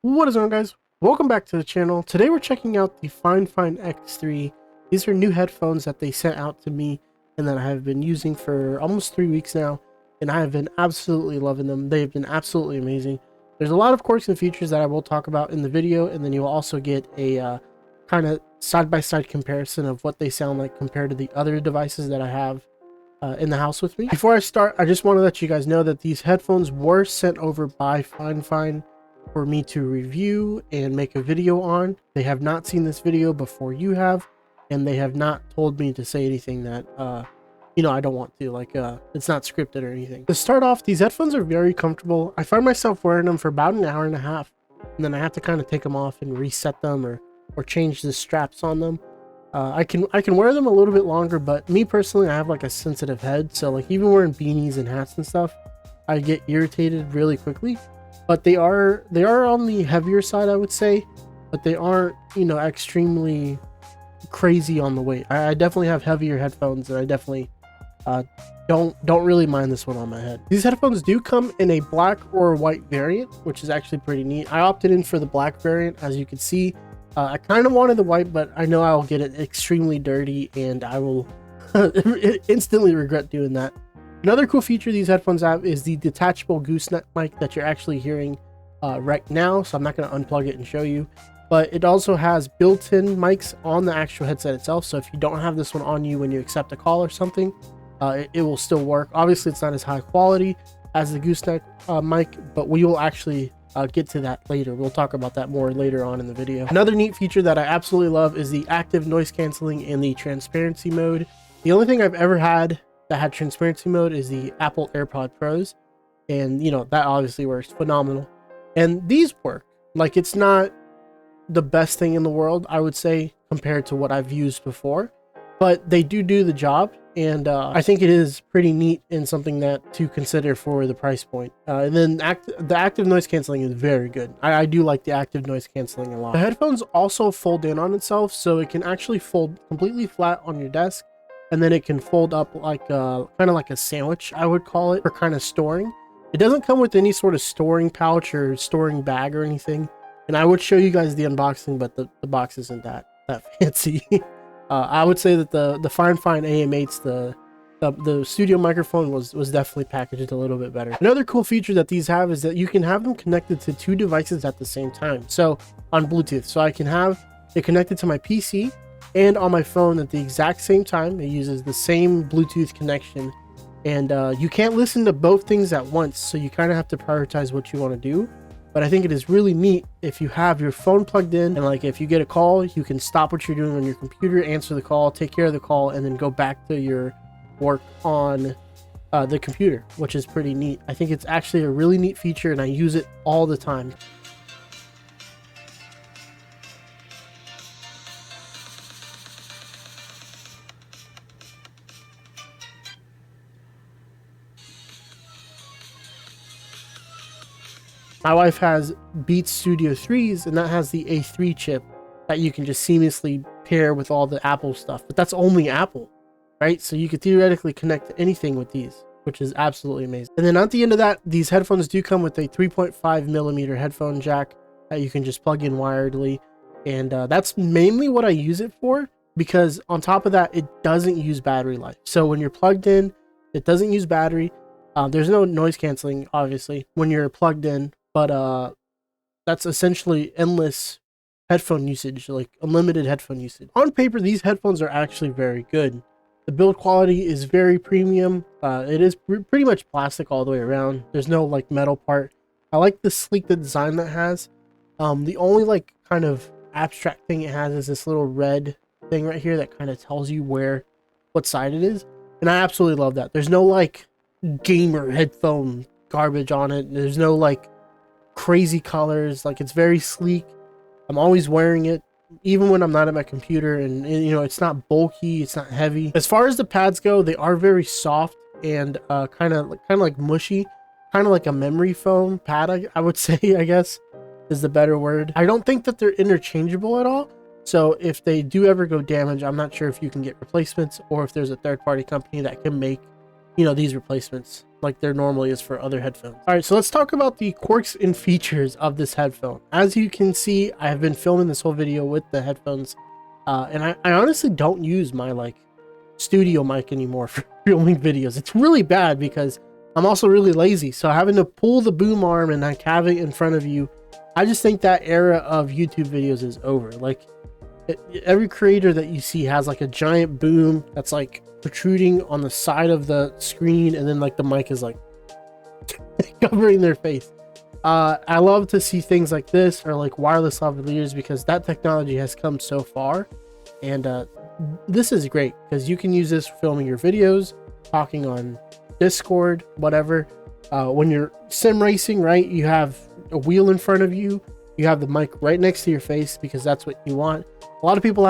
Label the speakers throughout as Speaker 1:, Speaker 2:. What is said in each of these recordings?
Speaker 1: What is on, guys? Welcome back to the channel. Today we're checking out the Fifine X3. These are new headphones that they sent out to me and that I have been using for almost 3 weeks now, and I have been absolutely loving them. They have been absolutely amazing. There's a lot of quirks and features that I will talk about in the video, and then you'll also get a kind of side-by-side comparison of what they sound like compared to the other devices that I have in the house with me. Before I start, I just want to let you guys know that these headphones were sent over by Fifine for me to review and make a video on. They have not seen this video before you have, and they have not told me to say anything that I don't want to, like it's not scripted or anything. To start off, these headphones are very comfortable. I find myself wearing them for about an hour and a half, and then I have to kind of take them off and reset them or change the straps on them. I can wear them a little bit longer, but me personally, I have like a sensitive head, so like even wearing beanies and hats and stuff, I get irritated really quickly. But they are on the heavier side, I would say, but they aren't, extremely crazy on the weight. I definitely have heavier headphones, and I definitely don't really mind this one on my head. These headphones do come in a black or white variant, which is actually pretty neat. I opted in for the black variant, as you can see. I kind of wanted the white, but I know I'll get it extremely dirty, and I will instantly regret doing that. Another cool feature these headphones have is the detachable gooseneck mic that you're actually hearing right now, so I'm not going to unplug it and show you. But it also has built-in mics on the actual headset itself, so if you don't have this one on you when you accept a call or something, it will still work. Obviously, it's not as high quality as the gooseneck mic, but we will actually get to that later. We'll talk about that more later on in the video. Another neat feature that I absolutely love is the active noise canceling and the transparency mode. The only thing I've ever had that had transparency mode is the Apple AirPod Pros, and that obviously works phenomenal. And these work. Like, it's not the best thing in the world, I would say, compared to what I've used before, but they do the job, and I think it is pretty neat and something that to consider for the price point. And then the active noise canceling is very good. I do like the active noise canceling a lot. The headphones also fold in on itself, so it can actually fold completely flat on your desk, and then it can fold up like kind of like a sandwich, I would call it, for kind of storing. It doesn't come with any sort of storing pouch or storing bag or anything, and I would show you guys the unboxing, but the box isn't that fancy. I would say that the Fifine AM8s, the studio microphone was definitely packaged a little bit better. Another cool feature that these have is that you can have them connected to 2 devices at the same time, so on Bluetooth. So I can have it connected to my PC and on my phone at the exact same time. It uses the same Bluetooth connection, and you can't listen to both things at once, so you kind of have to prioritize what you want to do. But I think it is really neat if you have your phone plugged in, and like if you get a call, you can stop what you're doing on your computer, answer the call, take care of the call, and then go back to your work on the computer, which is pretty neat. I think it's actually a really neat feature, and I use it all the time. My wife has Beats Studio 3s, and that has the A3 chip that you can just seamlessly pair with all the Apple stuff. But that's only Apple, right? So you could theoretically connect to anything with these, which is absolutely amazing. And then at the end of that, these headphones do come with a 3.5mm headphone jack that you can just plug in wiredly. And that's mainly what I use it for, because on top of that, it doesn't use battery life. So when you're plugged in, it doesn't use battery. There's no noise canceling, obviously, when you're plugged in. But that's essentially endless headphone usage, like unlimited headphone usage. On paper, these headphones are actually very good. The build quality is very premium. It is pretty much plastic all the way around. There's no like metal part. I like the sleek design that has. The only like kind of abstract thing it has is this little red thing right here that kind of tells you what side it is, and I absolutely love that. There's no like gamer headphone garbage on it. There's no like crazy colors. Like, it's very sleek. I'm always wearing it even when I'm not at my computer, and it's not bulky, it's not heavy. As far as the pads go, they are very soft and kind of like mushy, kind of like a memory foam pad, I would say, I guess is the better word. I don't think that they're interchangeable at all, so if they do ever go damage, I'm not sure if you can get replacements or if there's a third-party company that can make you know, these replacements like there normally is for other headphones. All right, so let's talk about the quirks and features of this headphone. As you can see, I have been filming this whole video with the headphones, and I honestly don't use my like studio mic anymore for filming videos. It's really bad because I'm also really lazy, so having to pull the boom arm and like have it in front of you, I just think that era of YouTube videos is over. Like every creator that you see has like a giant boom that's like protruding on the side of the screen, and then like the mic is like covering their face. I love to see things like this, or like wireless lavaliers, because that technology has come so far, and this is great because you can use this for filming your videos, talking on Discord, whatever. When you're sim racing, right, you have a wheel in front of you, you have the mic right next to your face because that's what you want. A lot of people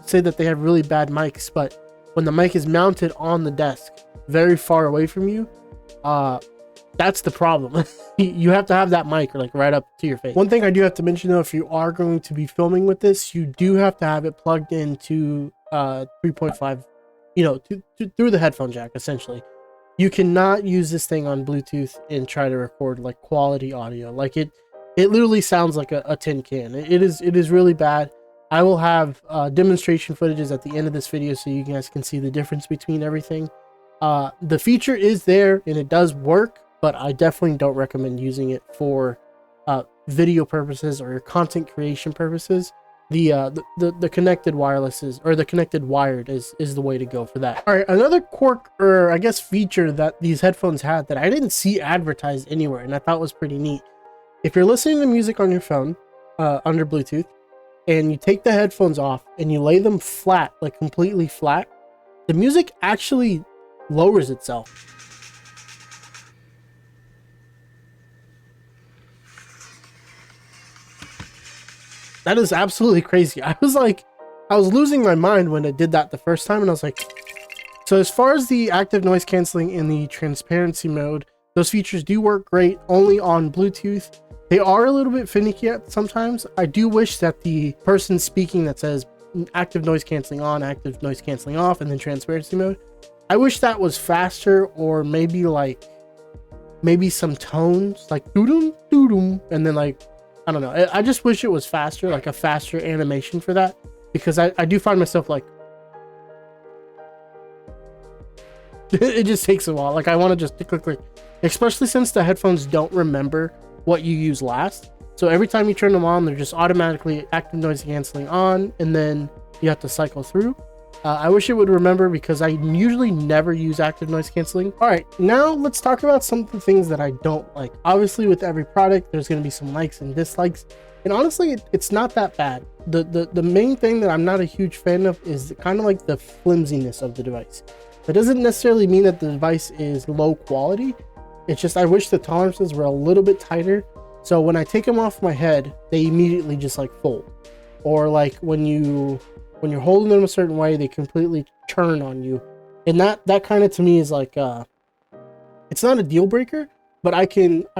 Speaker 1: say that they have really bad mics, but when the mic is mounted on the desk very far away from you, that's the problem. You have to have that mic like right up to your face. One thing I do have to mention though, if you are going to be filming with this, you do have to have it plugged into 3.5, you know, through the headphone jack. Essentially, you cannot use this thing on Bluetooth and try to record like quality audio. Like it literally sounds like a tin can. It is really bad. I will have demonstration footages at the end of this video so you guys can see the difference between everything. The feature is there and it does work, but I definitely don't recommend using it for video purposes or content creation purposes. The connected wireless or the connected wired is the way to go for that. All right, another quirk, or I guess feature, that these headphones had that I didn't see advertised anywhere and I thought was pretty neat. If you're listening to music on your phone under Bluetooth, and you take the headphones off and you lay them flat, like completely flat, the music actually lowers itself. That is absolutely crazy. I was losing my mind when it did that the first time, and I was like, so as far as the active noise canceling and the transparency mode, those features do work great only on Bluetooth. They are a little bit finicky at sometimes. I do wish that the person speaking that says active noise canceling on, active noise canceling off, and then transparency mode, I wish that was faster, or maybe some tones like doo-dum, doo-dum, and then like, I don't know. I just wish it was faster, like a faster animation for that, because I do find myself like, it just takes a while. Like I want to just click, especially since the headphones don't remember what you use last. So every time you turn them on, they're just automatically active noise canceling on, and then you have to cycle through. I wish it would remember, because I usually never use active noise canceling. All right, now let's talk about some of the things that I don't like. Obviously, with every product, there's going to be some likes and dislikes, and honestly, it's not that bad. The main thing that I'm not a huge fan of is kind of like the flimsiness of the device. That doesn't necessarily mean that the device is low quality. It's just I wish the tolerances were a little bit tighter, so when I take them off my head, they immediately just like fold, or like when you're holding them a certain way, they completely turn on you, and that kind of to me is like it's not a deal breaker, but I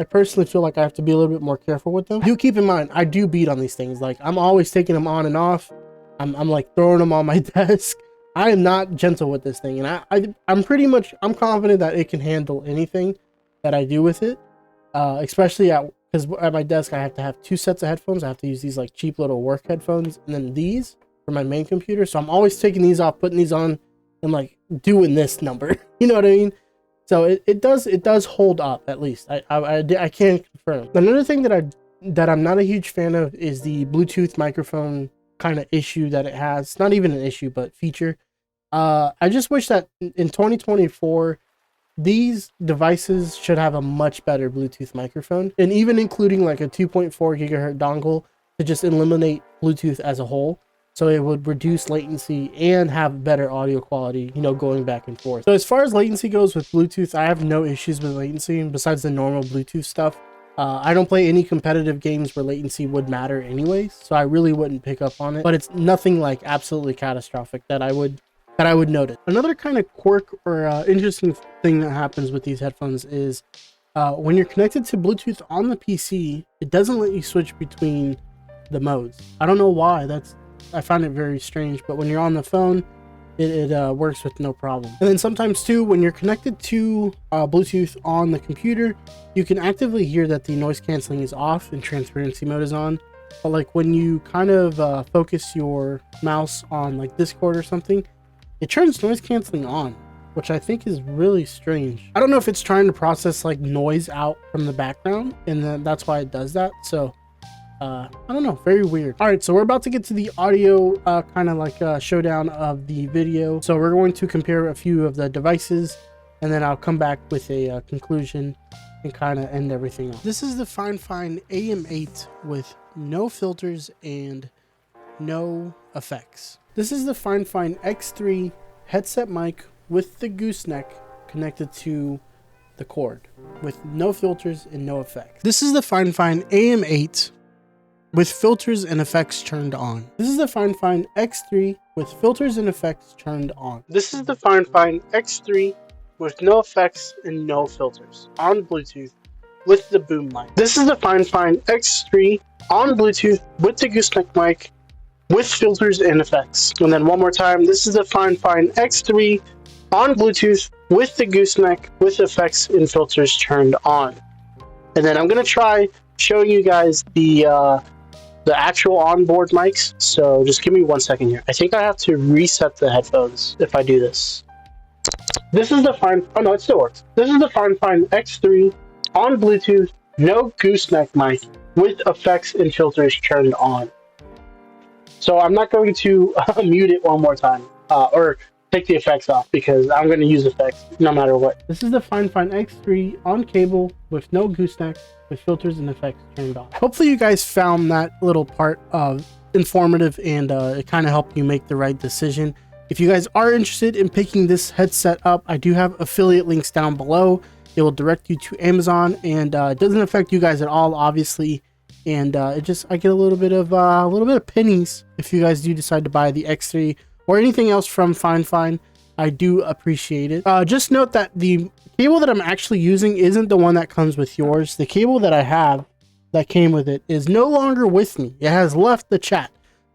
Speaker 1: personally feel like I have to be a little bit more careful with them. Do keep in mind, I do beat on these things. Like I'm always taking them on and off. I'm like throwing them on my desk. I am not gentle with this thing, and I'm confident that it can handle anything that I do with it, especially because at my desk I have to have 2 sets of headphones. I have to use these like cheap little work headphones, and then these for my main computer. So I'm always taking these off, putting these on, and like doing this number. You know what I mean? So it does hold up, at least. I can confirm. Another thing that I'm not a huge fan of is the Bluetooth microphone kind of issue that it has. It's not even an issue, but feature. I just wish that in 2024. These devices should have a much better Bluetooth microphone, and even including like a 2.4 gigahertz dongle to just eliminate Bluetooth as a whole, so it would reduce latency and have better audio quality, you know, going back and forth. So as far as latency goes with Bluetooth, I have no issues with latency besides the normal Bluetooth stuff. I don't play any competitive games where latency would matter anyways, so I really wouldn't pick up on it, but it's nothing like absolutely catastrophic that I would notice. Another kind of quirk or interesting thing that happens with these headphones is when you're connected to Bluetooth on the PC, it doesn't let you switch between the modes. I don't know why. I find it very strange, but when you're on the phone, it works with no problem. And then sometimes too, when you're connected to Bluetooth on the computer, you can actively hear that the noise canceling is off and transparency mode is on. But like when you kind of focus your mouse on like Discord or something, it turns noise canceling on, which I think is really strange. I don't know if it's trying to process like noise out from the background, and then that's why it does that. So I don't know, very weird. All right, so we're about to get to the audio kind of like showdown of the video. So we're going to compare a few of the devices, and then I'll come back with a conclusion and kind of end everything off. This is the Fifine AM8 with no filters and no effects. This is the Fifine X3 headset mic with the gooseneck connected to the cord with no filters and no effects. This is the Fifine AM8 with filters and effects turned on. This is the Fifine X3 with filters and effects turned on. This is the Fifine X3 with no effects and no filters on Bluetooth with the boom mic. This is the Fifine X3 on Bluetooth with the gooseneck mic with filters and effects. And then one more time, this is the Fifine X3 on Bluetooth with the gooseneck with effects and filters turned on. And then I'm gonna try showing you guys the actual onboard mics. So just give me 1 second here. I think I have to reset the headphones if I do this. This is the oh no, it still works. This is the Fifine X3 on Bluetooth, no gooseneck mic with effects and filters turned on. So I'm not going to mute it one more time or take the effects off because I'm going to use effects no matter what. This is the Fifine X3 on cable with no gooseneck with filters and effects turned on. Hopefully you guys found that little part informative and it kind of helped you make the right decision. If you guys are interested in picking this headset up, I do have affiliate links down below. It will direct you to Amazon, and it doesn't affect you guys at all, obviously. And I get a little bit of pennies if you guys do decide to buy the X3 or anything else from Fifine. I do appreciate it. Just note that the cable that I'm actually using isn't the one that comes with yours. The cable that I have that came with it is no longer with me. It has left the chat.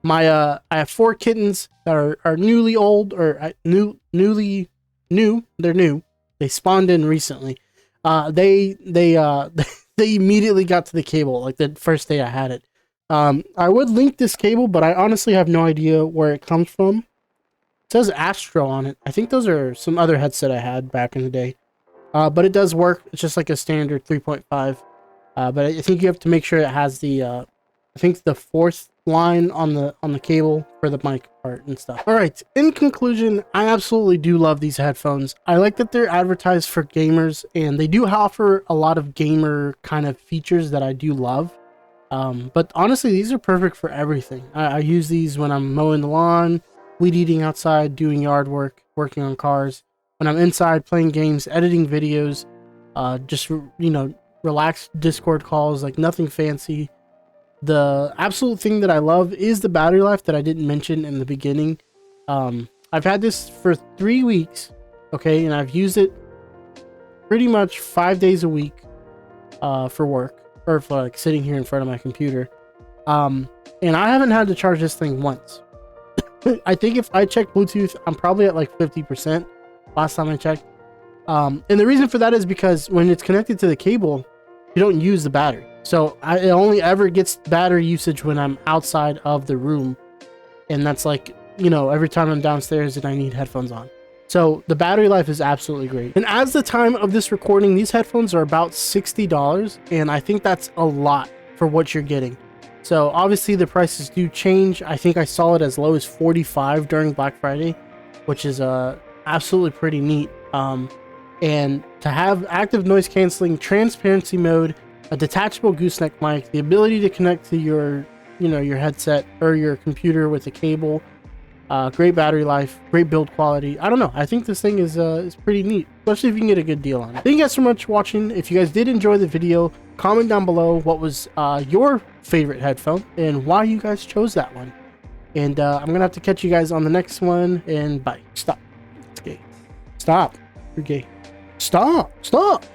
Speaker 1: I have 4 kittens that are newly old or newly new. They're new. They spawned in recently. They immediately got to the cable like the first day I had it. I would link this cable, but I honestly have no idea where it comes from. It says Astro on it. I think those are some other headset I had back in the day. But it does work. It's just like a standard 3.5. But I think you have to make sure it has the I think the 4th line on the cable for the mic part and stuff. All right, in conclusion, I absolutely do love these headphones. I like that they're advertised for gamers, and they do offer a lot of gamer kind of features that I do love. But honestly, these are perfect for everything. I use these when I'm mowing the lawn, weed eating outside, doing yard work, working on cars. When I'm inside playing games, editing videos, just, you know, relaxed Discord calls, like nothing fancy. The absolute thing that I love is the battery life that I didn't mention in the beginning. I've had this for 3 weeks, okay, and I've used it pretty much 5 days a week for work, or for like sitting here in front of my computer. And I haven't had to charge this thing once. I think if I check Bluetooth, I'm probably at like 50% last time I checked. And the reason for that is because when it's connected to the cable, you don't use the battery. So it only ever gets battery usage when I'm outside of the room. And that's like, you know, every time I'm downstairs and I need headphones on. So the battery life is absolutely great. And as the time of this recording, these headphones are about $60. And I think that's a lot for what you're getting. So obviously the prices do change. I think I saw it as low as $45 during Black Friday, which is absolutely pretty neat. And to have active noise canceling, transparency mode, a detachable gooseneck mic, the ability to connect to your, you know, your headset or your computer with a cable, great battery life, great build quality. I don't know. I think this thing is pretty neat, especially if you can get a good deal on it. Thank you guys so much for watching. If you guys did enjoy the video, comment down below what was your favorite headphone and why you guys chose that one. And I'm gonna have to catch you guys on the next one. And bye. Stop. It's gay. Stop. You're gay. Stop. Stop.